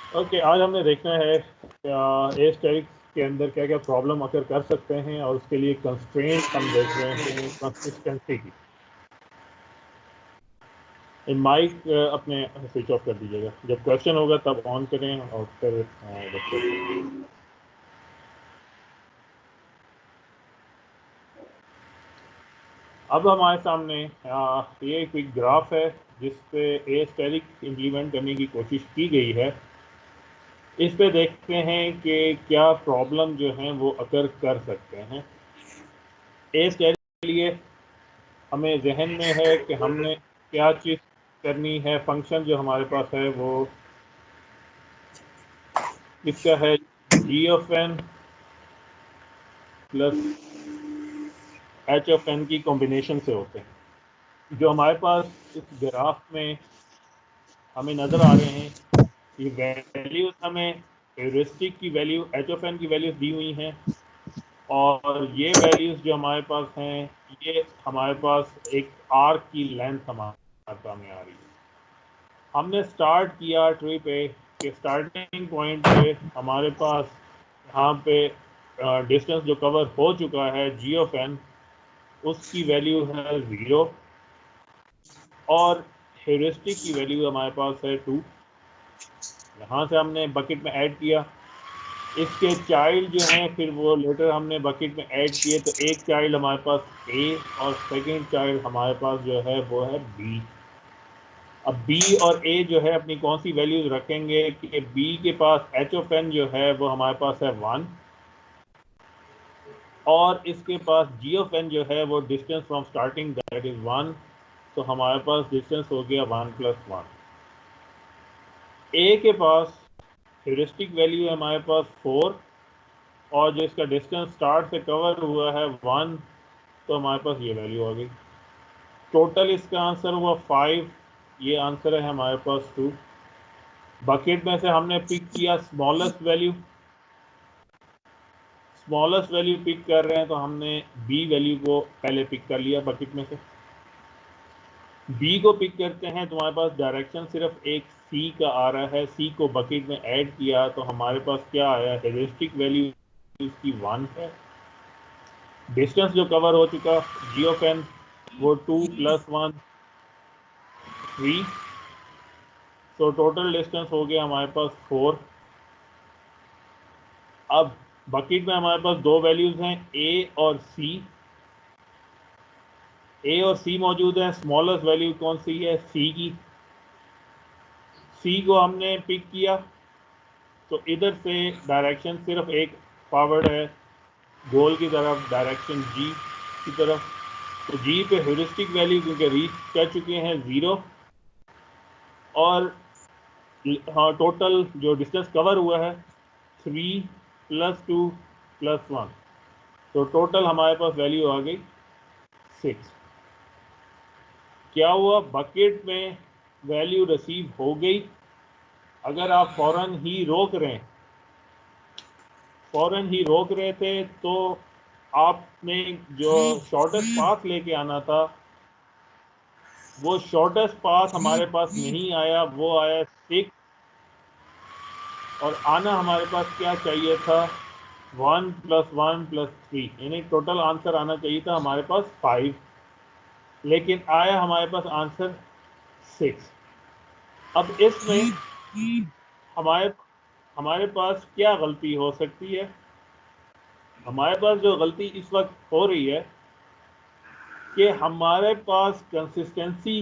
Okay, आज हमने देखना है एस्टेरिक्स के अंदर क्या क्या प्रॉब्लम अगर कर सकते हैं और उसके लिए कंस्ट्रेंट हम देख रहे हैं कंसिस्टेंसी की। माइक अपने स्विच ऑफ कर दीजिएगा, जब क्वेश्चन होगा तब ऑन करें और फिर अब हमारे सामने ये एक ग्राफ है जिस पे एस्टेरिक्स इम्प्लीमेंट करने की कोशिश की गई है। इस पे देखते हैं कि क्या प्रॉब्लम जो है वो अगर कर सकते हैं। एस्टेरिक्स के लिए हमें जहन में है कि हमने क्या चीज़ करनी है। फंक्शन जो हमारे पास है वो इसका है g of n plus h of n की कॉम्बिनेशन से होते हैं। जो हमारे पास इस ग्राफ में हमें नज़र आ रहे हैं, ये वैल्यूज हमें हेरिस्टिक की वैल्यू एच ऑफ एन की वैल्यूज दी हुई हैं, और ये वैल्यूज जो हमारे पास हैं ये हमारे पास एक आर्क की लेंथ हमारे सामने आ रही है। हमने स्टार्ट किया ट्री पे कि स्टार्टिंग पॉइंट पे हमारे पास यहाँ पे डिस्टेंस जो कवर हो चुका है जी ऑफ एन, उसकी वैल्यू है 0 और हेरिस्टिक की वैल्यू हमारे पास है 2। यहाँ से हमने बकेट में ऐड किया, इसके चाइल्ड जो हैं फिर वो लेटर हमने बकेट में ऐड किए, तो एक चाइल्ड हमारे पास ए और सेकेंड चाइल्ड हमारे पास जो है वो है बी। अब बी और ए जो है अपनी कौन सी वैल्यूज रखेंगे कि बी के पास एच ऑफ एन जो है वो हमारे पास है 1 और इसके पास जी ऑफ एन जो है वो distance from starting that is 1, तो हमारे पास डिस्टेंस हो गया 1 + 1। ए के पास ह्यूरिस्टिक वैल्यू है हमारे पास 4 और जो इसका डिस्टेंस स्टार्ट से कवर हुआ है 1, तो हमारे पास ये वैल्यू आ गई। टोटल इसका आंसर हुआ 5, ये आंसर है हमारे पास 2। बकेट में से हमने पिक किया smallest value, smallest value pick कर रहे हैं तो हमने बी वैल्यू को पहले पिक कर लिया बकेट में से। बी को पिक करते हैं तो हमारे पास डायरेक्शन सिर्फ एक सी का आ रहा है, सी को बकेट में ऐड किया तो हमारे पास क्या आया, हेरिस्टिक वैल्यू इसकी 1 है। डिस्टेंस जो कवर हो चुका जी ऑफ एन वो 2 + 1 3, तो टोटल डिस्टेंस हो गया हमारे पास 4। अब बकेट में हमारे पास दो वैल्यूज हैं ए और सी, ए और सी मौजूद है। स्मॉलेस्ट वैल्यू कौन सी है, सी की। सी को हमने पिक किया तो इधर से डायरेक्शन सिर्फ एक फॉरवर्ड है गोल की तरफ, डायरेक्शन जी की तरफ। तो जी पे ह्यूरिस्टिक वैल्यू क्योंकि रीच कर चुके हैं 0 और हाँ टोटल जो डिस्टेंस कवर हुआ है 3 + 2 + 1, तो टोटल हमारे पास वैल्यू आ गई 6। क्या हुआ, बकेट में वैल्यू रिसीव हो गई। अगर आप फौरन ही रोक रहे थे तो आपने जो शॉर्टेस्ट पाथ लेके आना था वो शॉर्टेस्ट पाथ हमारे पास नहीं आया, वो आया 6 और आना हमारे पास क्या चाहिए था, 1 + 1 + 3, यानी टोटल आंसर आना चाहिए था हमारे पास 5, लेकिन आया हमारे पास आंसर 6। अब इसमें हमारे हमारे पास क्या गलती हो सकती है, हमारे पास जो गलती इस वक्त हो रही है कि हमारे पास कंसिस्टेंसी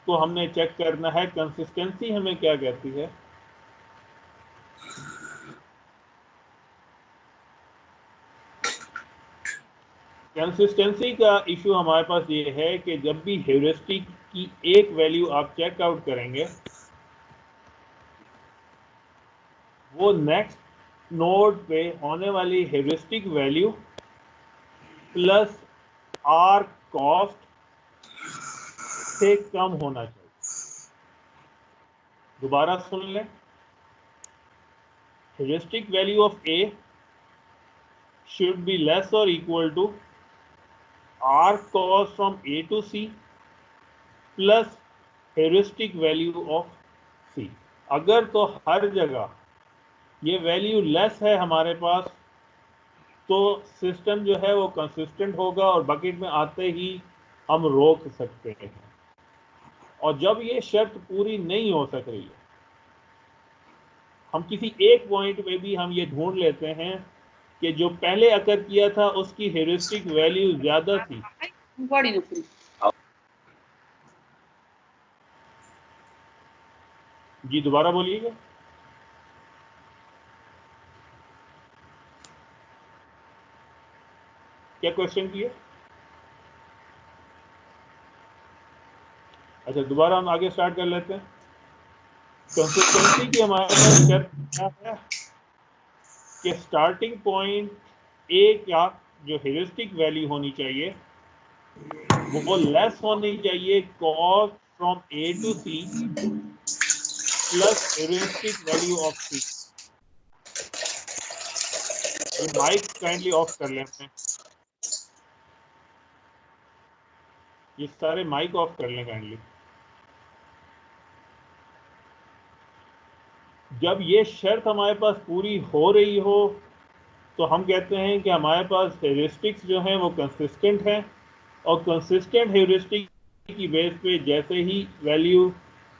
को हमने चेक करना है। कंसिस्टेंसी हमें क्या कहती है, कंसिस्टेंसी का इशू हमारे पास ये है कि जब भी हेरिस्टिक की एक वैल्यू आप चेक आउट करेंगे वो नेक्स्ट नोड पे होने वाली heuristic value plus R cost से कम होना चाहिए। दोबारा सुन लें, heuristic value of A should be less or equal to r cos from a to c plus heuristic value of c। अगर तो हर जगह ये वैल्यू लेस है हमारे पास, तो सिस्टम जो है वो कंसिस्टेंट होगा और बकेट में आते ही हम रोक सकते हैं। और जब ये शर्त पूरी नहीं हो सक रही है, हम किसी एक पॉइंट पे भी हम ये ढूंढ लेते हैं कि जो पहले अकर किया था उसकी हेरिस्टिक वैल्यू ज्यादा थी। जी दोबारा बोलिएगा। क्या क्वेश्चन किए? अच्छा, दोबारा हम आगे स्टार्ट कर लेते हैं। कंसिस्टेंसी की हमारे पास शर्त क्या है कि स्टार्टिंग पॉइंट ए का जो हेरिस्टिक वैल्यू होनी चाहिए वो लेस होनी चाहिए cost from A to C plus heuristic value of C. ये माइक काइंडली ऑफ कर लेते हैं, ये सारे माइक ऑफ कर लें काइंडली। जब ये शर्त हमारे पास पूरी हो रही हो तो हम कहते हैं कि हमारे पास हेरिस्टिक्स जो हैं वो कंसिस्टेंट हैं, और कंसिस्टेंट हेरिस्टिक की बेस पे जैसे ही वैल्यू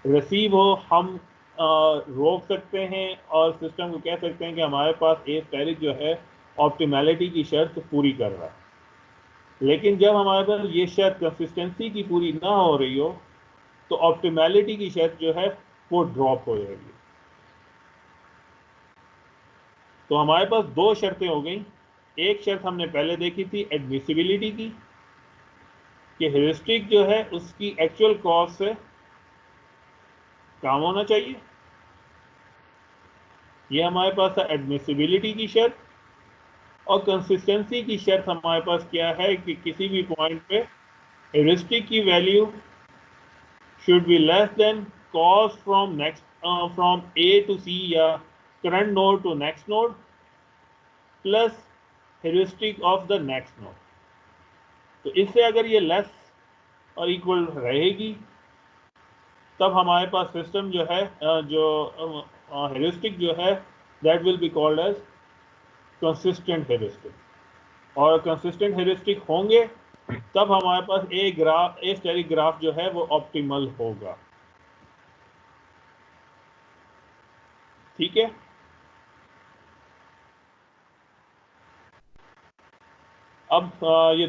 रिसीव हो हम रोक सकते हैं और सिस्टम को कह सकते हैं कि हमारे पास ए स्टेरिक जो है ऑप्टिमैलिटी की शर्त पूरी कर रहा है। लेकिन जब हमारे पास ये शर्त कंसिस्टेंसी की पूरी ना हो रही हो तो ऑप्टिमैलिटी की शर्त जो है वो ड्रॉप हो जाएगी। तो हमारे पास दो शर्तें हो गई। एक शर्त हमने पहले देखी थी एडमिसिबिलिटी की, कि हेरिस्टिक जो है उसकी एक्चुअल कॉस्ट से कम होना चाहिए। ये हमारे पास है एडमिसिबिलिटी की शर्त। और कंसिस्टेंसी की शर्त हमारे पास क्या है कि किसी भी पॉइंट पे हेरिस्टिक की value should be less than cost from next from A to C या current node to next node plus heuristic of the next node. तो इससे अगर ये लेस और इक्वल रहेगी तब हमारे पास सिस्टम जो है जो हेरिस्टिक जो है that will be called as consistent heuristic. और कंसिस्टेंट हेरिस्टिक होंगे तब हमारे पास ए स्टेरिक ग्राफ जो है वो ऑप्टिमल होगा। ठीक है। अब ये